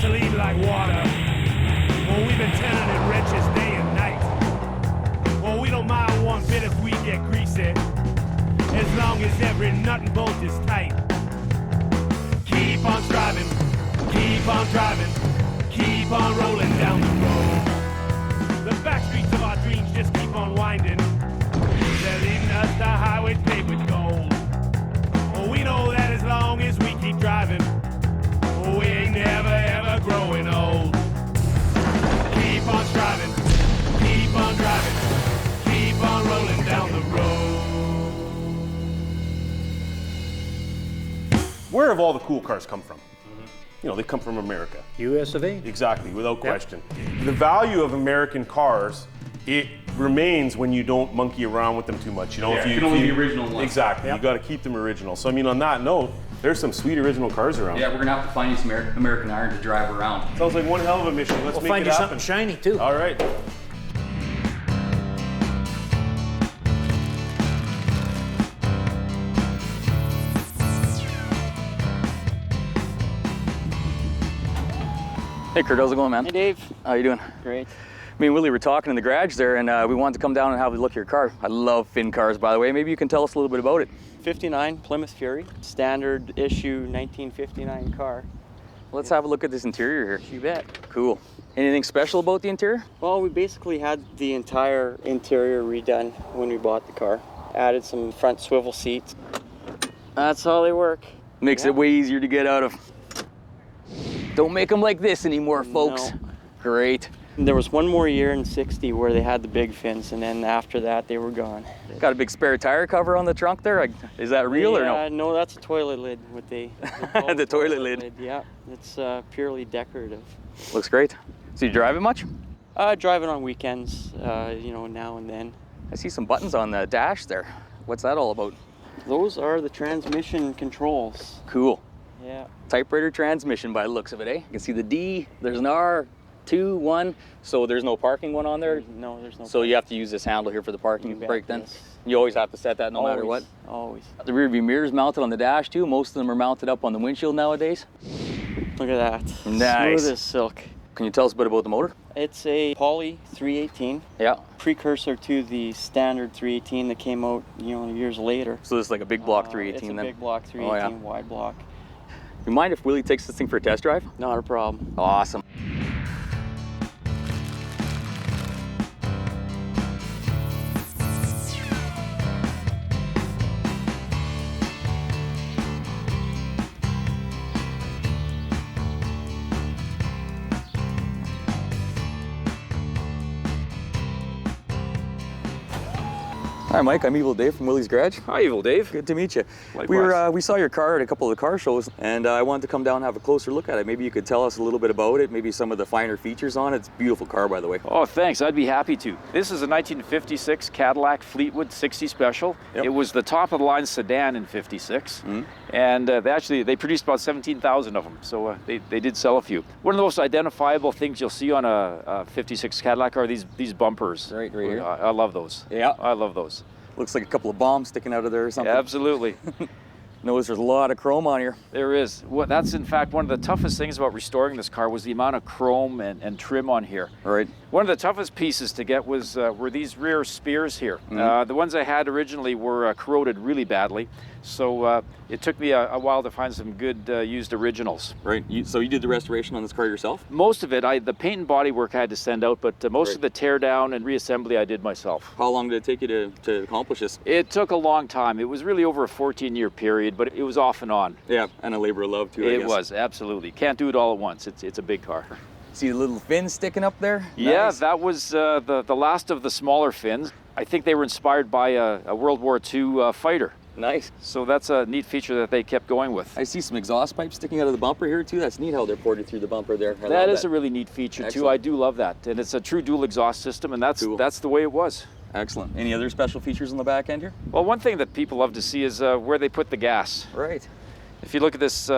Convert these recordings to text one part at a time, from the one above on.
gasoline like water. Well, we've been turning in wrenches day and night. Well, we don't mind one bit if we get greasy, as long as every nut and bolt is tight. Keep on striving, keep on driving, keep on rolling down the road. The back streets of our dreams just keep on winding. They're leading us to highways paved with gold. Well, we know that as long as we keep driving, we ain't never ever growing old. Keep on striving, keep on driving, keep on rolling down the road. Where have all the cool cars come from? You know, they come from America. US of A. Exactly, without question. The value of American cars, it remains when you don't monkey around with them too much. You know, if you can only be original ones. Exactly, you got to keep them original. So I mean, on that note, there's some sweet original cars around. Yeah, we're gonna have to find you some American iron to drive around. Sounds like one hell of a mission. Let's We'll make find it you happen. something shiny too. All right. Hey Kurt, how's it going, man? Hey Dave. How you doing? Great. Me and Willy were talking in the garage there, and we wanted to come down and have a look at your car. I love Finn cars, by the way. Maybe you can tell us a little bit about it. 59 Plymouth Fury, standard issue 1959 car. Let's have a look at this interior here. You bet. Cool. Anything special about the interior? Well, we basically had the entire interior redone when we bought the car. Added some front swivel seats. That's how they work. Makes it way easier to get out of. Don't make them like this anymore, folks. No. Great. There was one more year in 60 where they had the big fins, and then after that they were gone. Got a big spare tire cover on the trunk there. Is that real or no? No, that's a toilet lid with the The toilet lid. Yeah, it's purely decorative. Looks great. So you drive it much? Drive it on weekends, you know, now and then. I see some buttons on the dash there. What's that all about? Those are the transmission controls. Cool. Yeah. Typewriter transmission by the looks of it, eh? You can see the D, there's an R, 2, 1, so there's no parking one on there? No, there's no. So you have to use this handle here for the parking brake then? Yes. You always have to set that no matter what? Always. The rear view mirrors mounted on the dash too. Most of them are mounted up on the windshield nowadays. Look at that. Nice. Smooth as silk. Can you tell us a bit about the motor? It's a Poly 318. Yeah. Precursor to the standard 318 that came out, you know, years later. So this is like a big block 318 it's then? a big block 318, wide block. You mind if Willy takes this thing for a test drive? Not a problem. Awesome. Hi Mike, I'm Evil Dave from Willy's Garage. Hi, Evil Dave. Good to meet you. Likewise. We saw your car at a couple of the car shows, and I wanted to come down and have a closer look at it. Maybe you could tell us a little bit about it, maybe some of the finer features on it. It's a beautiful car, by the way. Oh, thanks. I'd be happy to. This is a 1956 Cadillac Fleetwood 60 Special. Yep. It was the top of the line sedan in '56, and they produced about 17,000 of them, so they did sell a few. One of the most identifiable things you'll see on a '56 Cadillac are these bumpers. Right here. I love those. Yeah. I love those. Looks like a couple of bombs sticking out of there or something. Yeah, absolutely. Notice there's a lot of chrome on here. There is. Well, that's in fact one of the toughest things about restoring this car was the amount of chrome and trim on here. Right. One of the toughest pieces to get were these rear spears here. The ones I had originally were corroded really badly, so it took me a while to find some good used originals. Right. So you did the restoration on this car yourself? Most of it, the paint and body work I had to send out, but most of the tear down and reassembly I did myself. How long did it take you to accomplish this? It took a long time. It was really over a 14-year period, but it was off and on. Yeah, and a labor of love too, I guess. It was, absolutely. Can't do it all at once. It's a big car. See the little fins sticking up there? Yeah, Nice. that was the last of the smaller fins. I think they were inspired by a World War II fighter. Nice. So that's a neat feature that they kept going with. I see some exhaust pipes sticking out of the bumper here too. That's neat how they're ported through the bumper there. That is a really neat feature too. I do love that. And it's a true dual exhaust system, and that's the way it was. Excellent. Any other special features on the back end here? Well, one thing that people love to see is where they put the gas. Right. If you look at this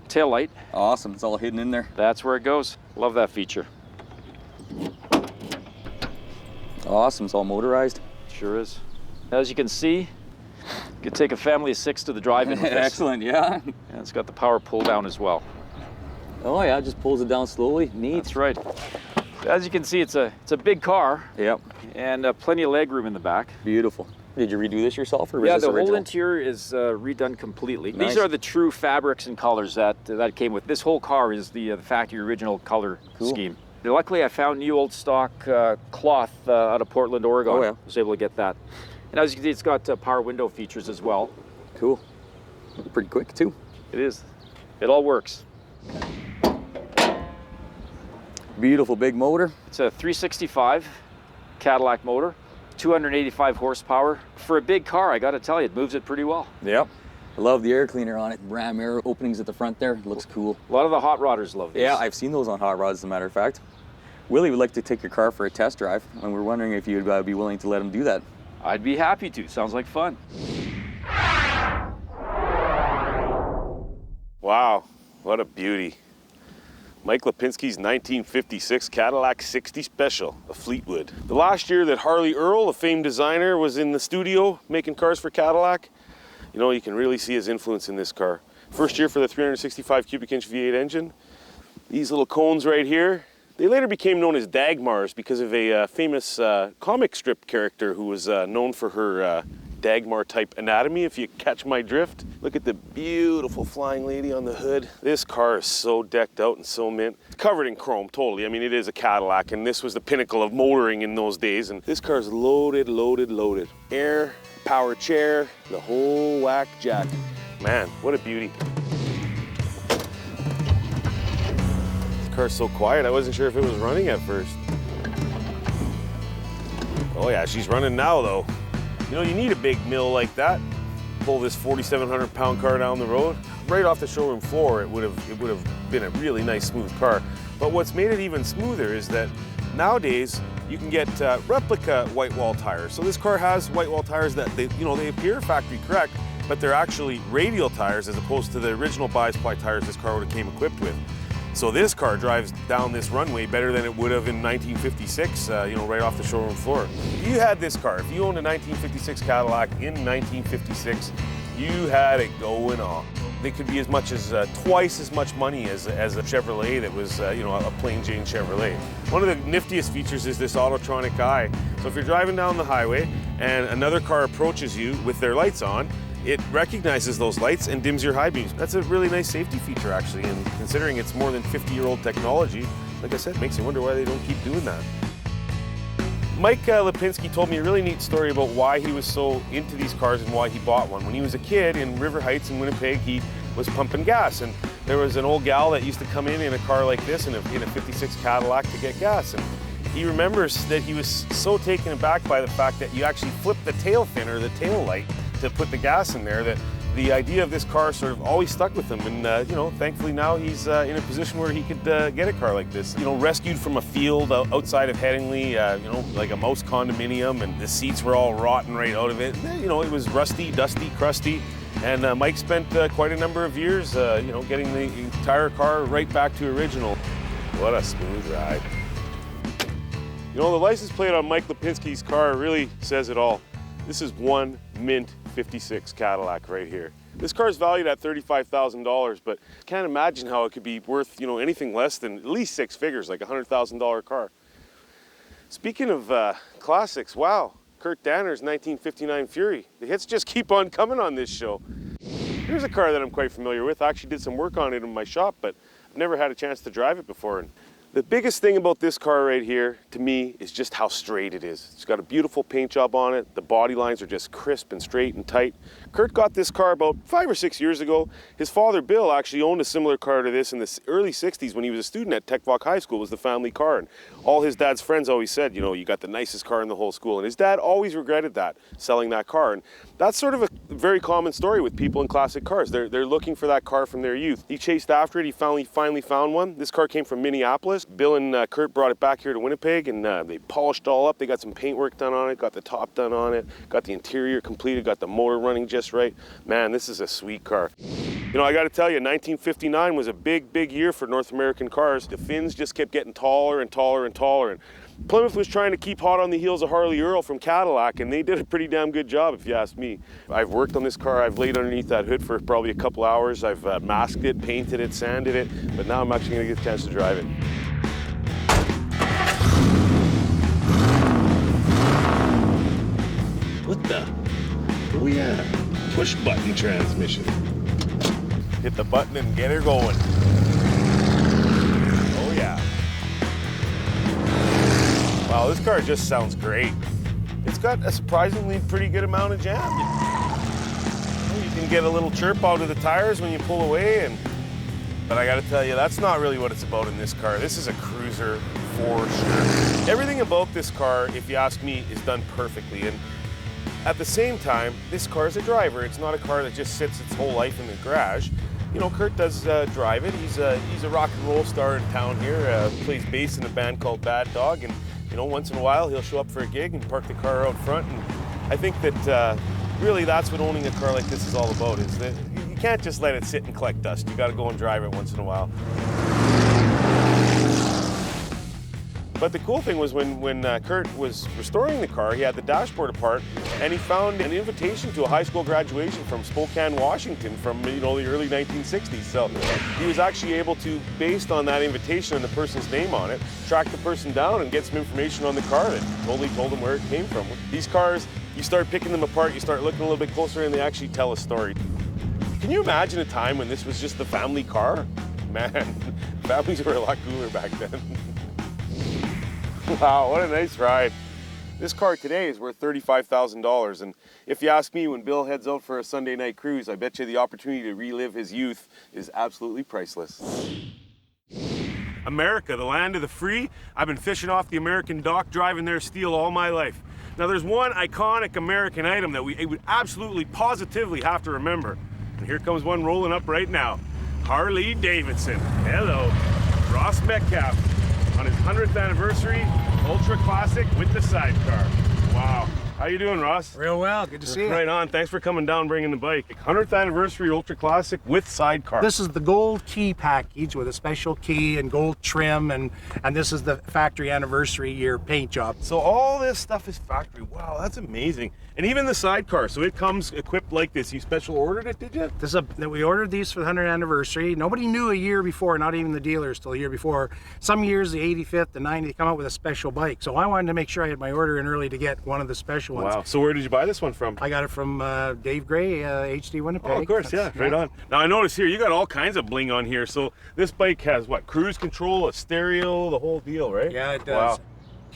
tail light. Awesome. It's all hidden in there. That's where it goes. Love that feature. Awesome. It's all motorized. Sure is. As you can see, you could take a family of 6 to the drive-in with this. Excellent, yeah. And it's got the power pull down as well. Oh yeah, just pulls it down slowly. Neat. That's right. As you can see, it's a big car. Yep. And plenty of leg room in the back. Beautiful. Did you redo this yourself, or was Yeah, this the original? whole interior is redone completely. Nice. These are the true fabrics and colors that came with. This whole car is the factory original color scheme. Luckily, I found new old stock cloth out of Portland, Oregon. Oh, yeah. I was able to get that. And as you can see, it's got power window features as well. Cool. Pretty quick too. It is. It all works. Beautiful big motor. It's a 365 Cadillac motor, 285 horsepower. For a big car, I got to tell you, it moves it pretty well. Yep. I love the air cleaner on it. Ram air openings at the front there. Looks cool. A lot of the hot rodders love this. Yeah, I've seen those on hot rods, as a matter of fact. Willie would like to take your car for a test drive, and we're wondering if you'd be willing to let him do that. I'd be happy to. Sounds like fun. Wow, what a beauty. Mike Lipinski's 1956 Cadillac 60 Special, a Fleetwood. The last year that Harley Earl, a famed designer, was in the studio making cars for Cadillac, you know, you can really see his influence in this car. First year for the 365 cubic inch V8 engine. These little cones right here, they later became known as Dagmars because of a famous comic strip character who was known for her Dagmar type anatomy, if you catch my drift. Look at the beautiful flying lady on the hood. This car is so decked out and so mint. It's covered in chrome, totally. I mean, it is a Cadillac, and this was the pinnacle of motoring in those days. And this car is loaded, loaded, loaded. Air, power chair, the whole whack jack. Man, what a beauty. This car's so quiet, I wasn't sure if it was running at first. Oh yeah, she's running now though. You know, you need a big mill like that. Pull this 4,700 pound car down the road. Right off the showroom floor, it would have been a really nice, smooth car. But what's made it even smoother is that nowadays you can get replica white wall tires. So this car has white wall tires that they appear factory correct, but they're actually radial tires as opposed to the original bi-ply tires this car would have came equipped with. So this car drives down this runway better than it would have in 1956, right off the showroom floor. If you had this car, if you owned a 1956 Cadillac in 1956, you had it going on. They could be as much as twice as much money as a Chevrolet that was, a plain Jane Chevrolet. One of the niftiest features is this autotronic eye. So if you're driving down the highway and another car approaches you with their lights on, it recognizes those lights and dims your high beams. That's a really nice safety feature, actually, and considering it's more than 50-year-old technology, like I said, makes you wonder why they don't keep doing that. Mike Lipinski told me a really neat story about why he was so into these cars and why he bought one. When he was a kid in River Heights in Winnipeg, he was pumping gas, and there was an old gal that used to come in a car like this, in a 56 Cadillac, to get gas. And he remembers that he was so taken aback by the fact that you actually flip the tail fin or the tail light to put the gas in there, that the idea of this car sort of always stuck with him. And thankfully now he's in a position where he could get a car like this. Rescued from a field outside of Headingley, like a mouse condominium, and the seats were all rotten right out of it. It was rusty, dusty, crusty. And Mike spent quite a number of years, getting the entire car right back to original. What a smooth ride. The license plate on Mike Lipinski's car really says it all. This is one mint 56 Cadillac right here. This car is valued at $35,000, but can't imagine how it could be worth, anything less than at least six figures, like a $100,000 car. Speaking of classics, wow, Kurt Danner's 1959 Fury. The hits just keep on coming on this show. Here's a car that I'm quite familiar with. I actually did some work on it in my shop, but I've never had a chance to drive it before. And the biggest thing about this car right here, to me, is just how straight it is. It's got a beautiful paint job on it. The body lines are just crisp and straight and tight. Kurt got this car about 5 or 6 years ago. His father, Bill, actually owned a similar car to this in the early 60s when he was a student at Tech Voc High School. It was the family car. And all his dad's friends always said, you got the nicest car in the whole school. And his dad always regretted that, selling that car. And that's sort of a very common story with people in classic cars. They're looking for that car from their youth. He chased after it. He finally found one. This car came from Minneapolis. Bill and Kurt brought it back here to Winnipeg, and they polished it all up. They got some paint work done on it, got the top done on it, got the interior completed, got the motor running just right. Man, this is a sweet car. I got to tell you, 1959 was a big year for North American cars. The fins just kept getting taller and taller and taller. And Plymouth was trying to keep hot on the heels of Harley Earl from Cadillac, and they did a pretty damn good job, if you ask me. I've worked on this car. I've laid underneath that hood for probably a couple hours. I've masked it, painted it, sanded it, but now I'm actually going to get a chance to drive it. What the? Oh yeah, push button transmission. Hit the button and get her going. Oh yeah. Wow, this car just sounds great. It's got a surprisingly pretty good amount of jam. You can get a little chirp out of the tires when you pull away, but I gotta tell you, that's not really what it's about in this car. This is a cruiser for sure. Everything about this car, if you ask me, is done perfectly. And at the same time, this car is a driver. It's not a car that just sits its whole life in the garage. You know, Kurt does drive it. He's a rock and roll star in town here. Plays bass in a band called Bad Dog, and you know, once in a while he'll show up for a gig and park the car out front. And I think that really that's what owning a car like this is all about. Is that you can't just let it sit and collect dust. You got to go and drive it once in a while. But the cool thing was when Kurt was restoring the car, he had the dashboard apart, and he found an invitation to a high school graduation from Spokane, Washington, from the early 1960s. So he was actually able to, based on that invitation and the person's name on it, track the person down and get some information on the car that totally told him where it came from. These cars, you start picking them apart, you start looking a little bit closer, and they actually tell a story. Can you imagine a time when this was just the family car? Man, families were a lot cooler back then. Wow, what a nice ride. This car today is worth $35,000, and if you ask me, when Bill heads out for a Sunday night cruise, I bet you the opportunity to relive his youth is absolutely priceless. America, the land of the free. I've been fishing off the American dock, driving their steel all my life. Now there's one iconic American item that we would absolutely positively have to remember. And here comes one rolling up right now. Harley Davidson. Hello. Ross Metcalf on his 100th anniversary, ultra classic with the sidecar. Wow. How you doing, Ross? Real well, good to see you. Right on, thanks for coming down, bringing the bike. 100th anniversary ultra classic with sidecar. This is the gold key package with a special key and gold trim, and this is the factory anniversary year paint job. So all this stuff is factory. Wow, that's amazing. And even the sidecar, so it comes equipped like this. You special ordered it, did you? We ordered these for the 100th anniversary. Nobody knew a year before, not even the dealers till a year before. Some years, the 85th, the 90th, they come out with a special bike. So I wanted to make sure I had my order in early to get one of the special ones. Wow, so where did you buy this one from? I got it from Dave Gray, HD Winnipeg. Oh, of course, yeah, right on. Now I notice here, you got all kinds of bling on here. So this bike has what, cruise control, a stereo, the whole deal, right? Yeah, it does. Wow.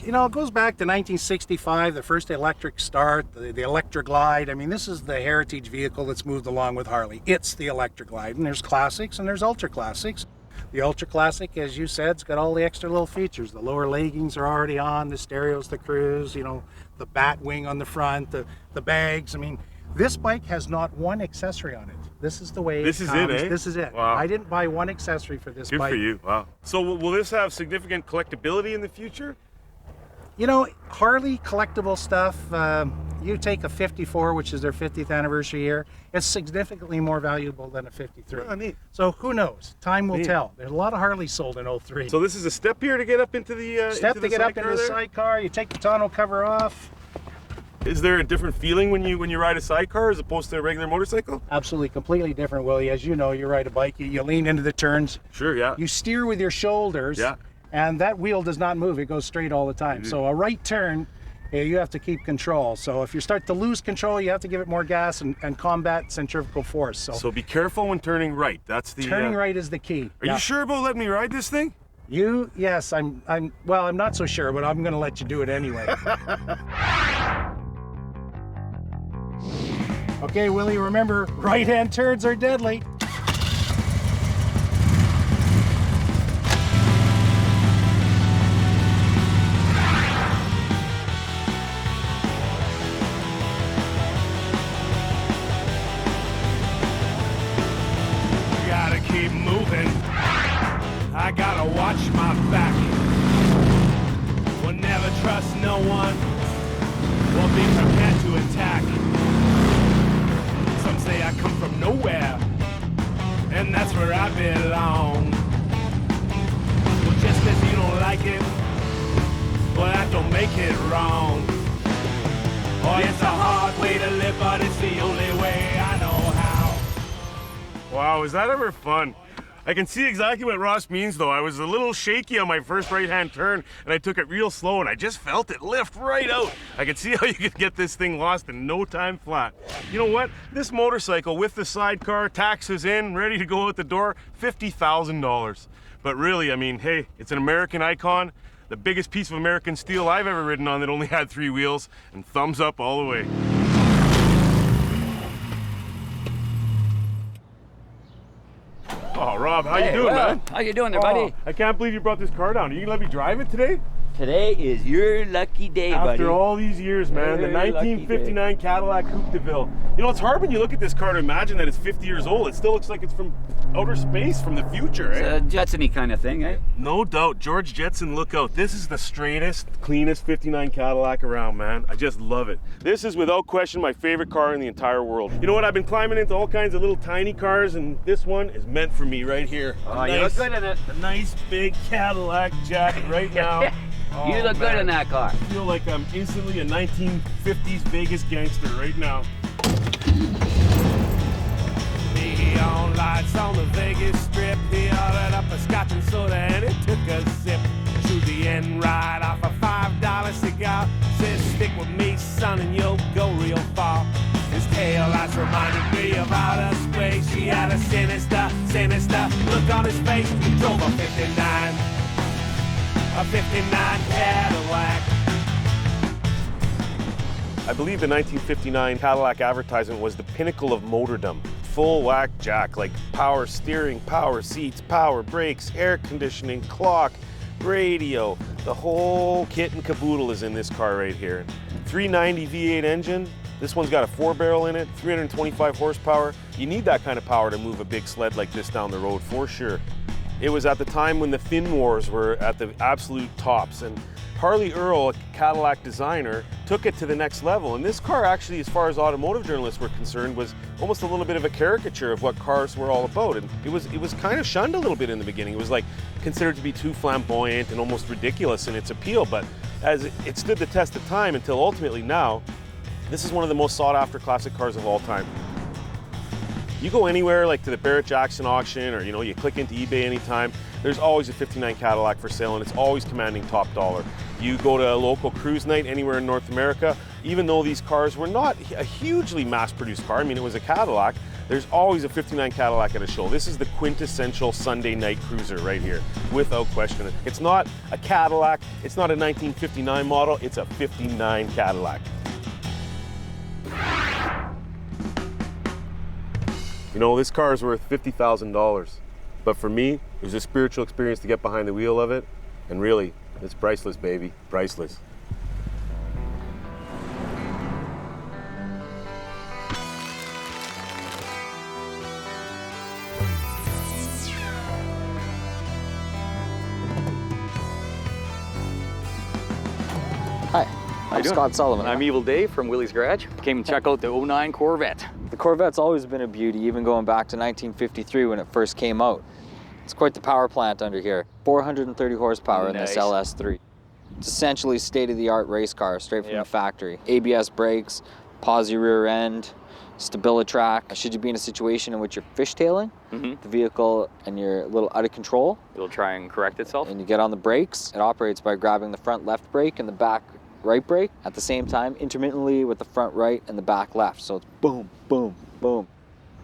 You know, it goes back to 1965, the first electric start, the Electra Glide. I mean, this is the heritage vehicle that's moved along with Harley. It's the Electra Glide, and there's classics and there's ultra classics. The ultra classic, as you said, it's got all the extra little features. The lower leggings are already on, the stereo's the cruise, you know, the bat wing on the front, the bags. I mean, this bike has not one accessory on it. This is the way this is it, eh? This is it. Wow. I didn't buy one accessory for this Good bike. for you, wow. So will this have significant collectability in the future? You know, Harley collectible stuff, you take a 54, which is their 50th anniversary year, it's significantly more valuable than a 53. Oh, neat. So who knows? Time will Neat. tell. There's a lot of Harley sold in 03. So this is a step here to get up into the Step to get up into the there? sidecar, you take the tonneau cover off. Is there a different feeling when you ride a sidecar as opposed to a regular motorcycle? Absolutely, completely different, Willie. As you know, you ride a bike, you lean into the turns. Sure, yeah. You steer with your shoulders. Yeah. And that wheel does not move, it goes straight all the time. So a right turn, you have to keep control. So if you start to lose control, you have to give it more gas and combat centrifugal force. So be careful when turning right. That's the turning right is the key. Are you sure about letting me ride this thing? Yes, I'm not so sure, but I'm gonna let you do it anyway. Okay, Willie, remember, right-hand turns are deadly. Gotta keep moving. I gotta watch my back. Will never trust no one. Will be prepared to attack. Some say I come from nowhere, and that's where I belong. Well, just as you don't like it, well, that don't make it wrong. Oh, it's a hard way to live, but it's the only way I know how. Wow, is that ever fun? I can see exactly what Ross means though. I was a little shaky on my first right-hand turn and I took it real slow and I just felt it lift right out. I could see how you could get this thing lost in no time flat. You know what? This motorcycle with the sidecar, taxes in, ready to go out the door, $50,000. But really, I mean, hey, it's an American icon, the biggest piece of American steel I've ever ridden on that only had 3 wheels, and thumbs up all the way. Oh, Rob, how you doing, man? How you doing there, buddy? I can't believe you brought this car down. Are you gonna let me drive it today? Today is your lucky day, buddy. After all these years, man, the Very lucky 1959 Cadillac Coupe de Ville. You know, it's hard when you look at this car to imagine that it's 50 years old. It still looks like it's from outer space, from the future, eh? It's a Jetson-y kind of thing, eh? No doubt. George Jetson, look out. This is the straightest, cleanest 59 Cadillac around, man. I just love it. This is without question my favorite car in the entire world. You know what? I've been climbing into all kinds of little tiny cars, and this one is meant for me right here. Oh, you look good in it. A nice big Cadillac Jack right now. You look good in that car. I feel like I'm instantly a 1950s Vegas gangster right now. Neon lights on the Vegas Strip. He ordered up a scotch and soda and he took a sip. Chewed the end right off a $5 cigar. Said, stick with me, son, and you'll go real far. His tail lights reminded me of outer space. He had a sinister, sinister look on his face. He drove a 59 Cadillac. I believe the 1959 Cadillac advertisement was the pinnacle of motordom. Full whack jack, like power steering, power seats, power brakes, air conditioning, clock, radio. The whole kit and caboodle is in this car right here. 390 V8 engine. This one's got a 4-barrel in it, 325 horsepower. You need that kind of power to move a big sled like this down the road, for sure. It was at the time when the fin wars were at the absolute tops, and Harley Earl, a Cadillac designer, took it to the next level. And this car actually, as far as automotive journalists were concerned, was almost a little bit of a caricature of what cars were all about. And it was kind of shunned a little bit in the beginning. It was like considered to be too flamboyant and almost ridiculous in its appeal. But as it stood the test of time until ultimately now, this is one of the most sought after classic cars of all time. You go anywhere like to the Barrett-Jackson auction, or you click into eBay anytime, there's always a 59 Cadillac for sale and it's always commanding top dollar. You go to a local cruise night anywhere in North America, even though these cars were not a hugely mass-produced car, I mean it was a Cadillac, there's always a 59 Cadillac at a show. This is the quintessential Sunday night cruiser right here, without question. It's not a Cadillac, it's not a 1959 model, it's a 59 Cadillac. You know, this car is worth $50,000, but for me, it was a spiritual experience to get behind the wheel of it, and really, it's priceless, baby, priceless. Hi, I'm Scott Sullivan. I'm Evil Dave from Willy's Garage. Came to check out the 09 Corvette. The Corvette's always been a beauty, even going back to 1953 when it first came out. It's quite the power plant under here. 430 horsepower in this LS3. It's essentially state-of-the-art race car, straight from the factory. ABS brakes, posi rear end, StabiliTrak. Should you be in a situation in which you're fishtailing the vehicle and you're a little out of control, It'll try and correct itself. and you get on the brakes, it operates by grabbing the front left brake and the back right brake at the same time, intermittently with the front right and the back left. So it's boom, boom, boom.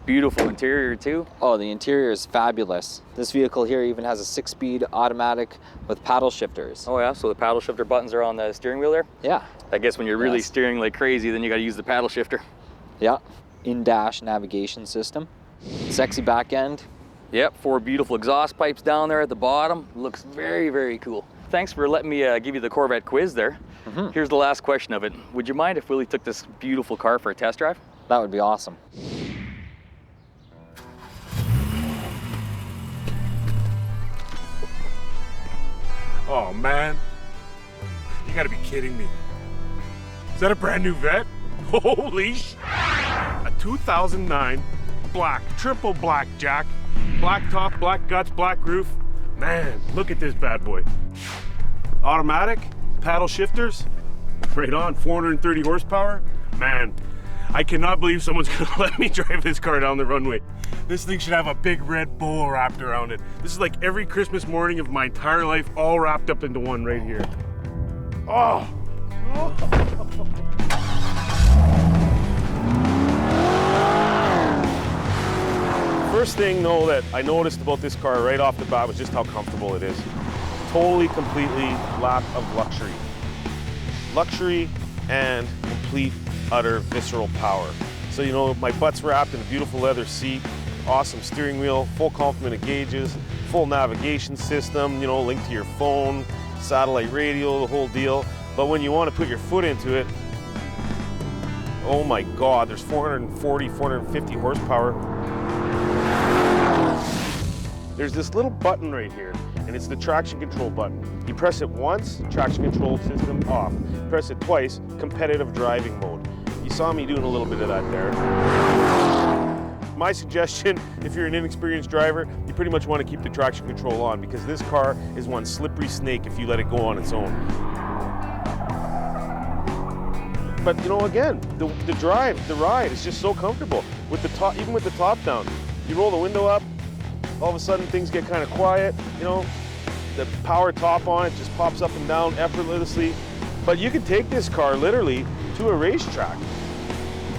Beautiful interior too. Oh, the interior is fabulous. This vehicle here even has a 6-speed automatic with paddle shifters. Oh yeah, so the paddle shifter buttons are on the steering wheel there? Yeah. I guess when you're really Yes. steering like crazy, then you gotta use the paddle shifter. Yeah. In-dash navigation system. Sexy back end. Yep, 4 beautiful exhaust pipes down there at the bottom. Looks very, very cool. Thanks for letting me give you the Corvette quiz there. Here's the last question of it. Would you mind if Willy took this beautiful car for a test drive? That would be awesome. Oh man, you gotta be kidding me. Is that a brand new Vette? Holy sh! A 2009 black, triple black Jack. Black top, black guts, black roof. Man, look at this bad boy. Automatic, paddle shifters, right on, 430 horsepower. Man, I cannot believe someone's gonna let me drive this car down the runway. This thing should have a big red bow wrapped around it. This is like every Christmas morning of my entire life, all wrapped up into one right here. Oh! First thing though that I noticed about this car right off the bat was just how comfortable it is. Totally, completely lap of luxury. Luxury and complete, utter, visceral power. So, you know, my butt's wrapped in a beautiful leather seat, awesome steering wheel, full complement of gauges, full navigation system, you know, linked to your phone, satellite radio, the whole deal. But when you want to put your foot into it, oh my God, there's 440, 450 horsepower. There's this little button right here, and it's the traction control button. You press it once, traction control system off. Press it twice, competitive driving mode. You saw me doing a little bit of that there. My suggestion, if you're an inexperienced driver, you pretty much want to keep the traction control on because this car is one slippery snake if you let it go on its own. But you know, again, the drive, the ride is just so comfortable. With the top, even with the top down, you roll the window up, all of a sudden things get kind of quiet, you know, the power top on it just pops up and down effortlessly. But you can take this car literally to a racetrack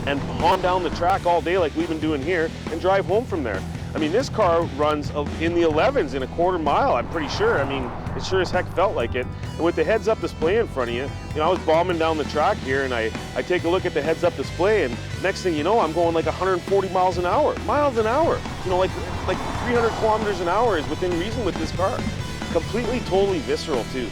and haunt down the track all day like we've been doing here and drive home from there. I mean, this car runs in the 11s in a quarter mile, I'm pretty sure. I mean, it sure as heck felt like it. And with the heads-up display in front of you, I was bombing down the track here and I take a look at the heads-up display and next thing you know, I'm going like 140 miles an hour. You know, like 300 kilometers an hour is within reason with this car. Completely, totally visceral too.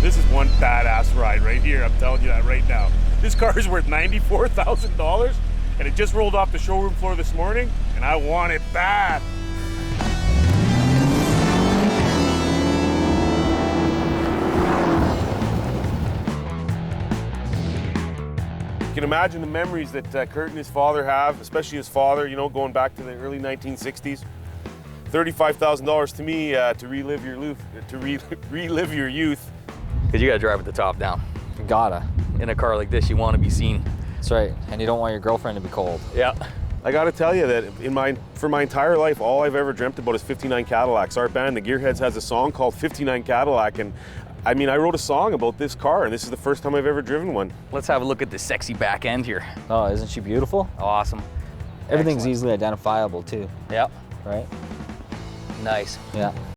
This is one badass ride right here, I'm telling you that right now. This car is worth $94,000 and it just rolled off the showroom floor this morning and I want it bad. You can imagine the memories that Kurt and his father have, especially his father, you know, going back to the early 1960s. $35,000 to me to relive your youth. Because you gotta drive with the top down. You gotta. In a car like this, you want to be seen. That's right, and you don't want your girlfriend to be cold. Yeah. I gotta tell you that for my entire life, all I've ever dreamt about is 59 Cadillacs. Our band, the Gearheads, has a song called 59 Cadillac, and I mean, I wrote a song about this car, and this is the first time I've ever driven one. Let's have a look at the sexy back end here. Oh, isn't she beautiful? Awesome. Everything's easily identifiable too. Yep. Right? Nice. Yeah.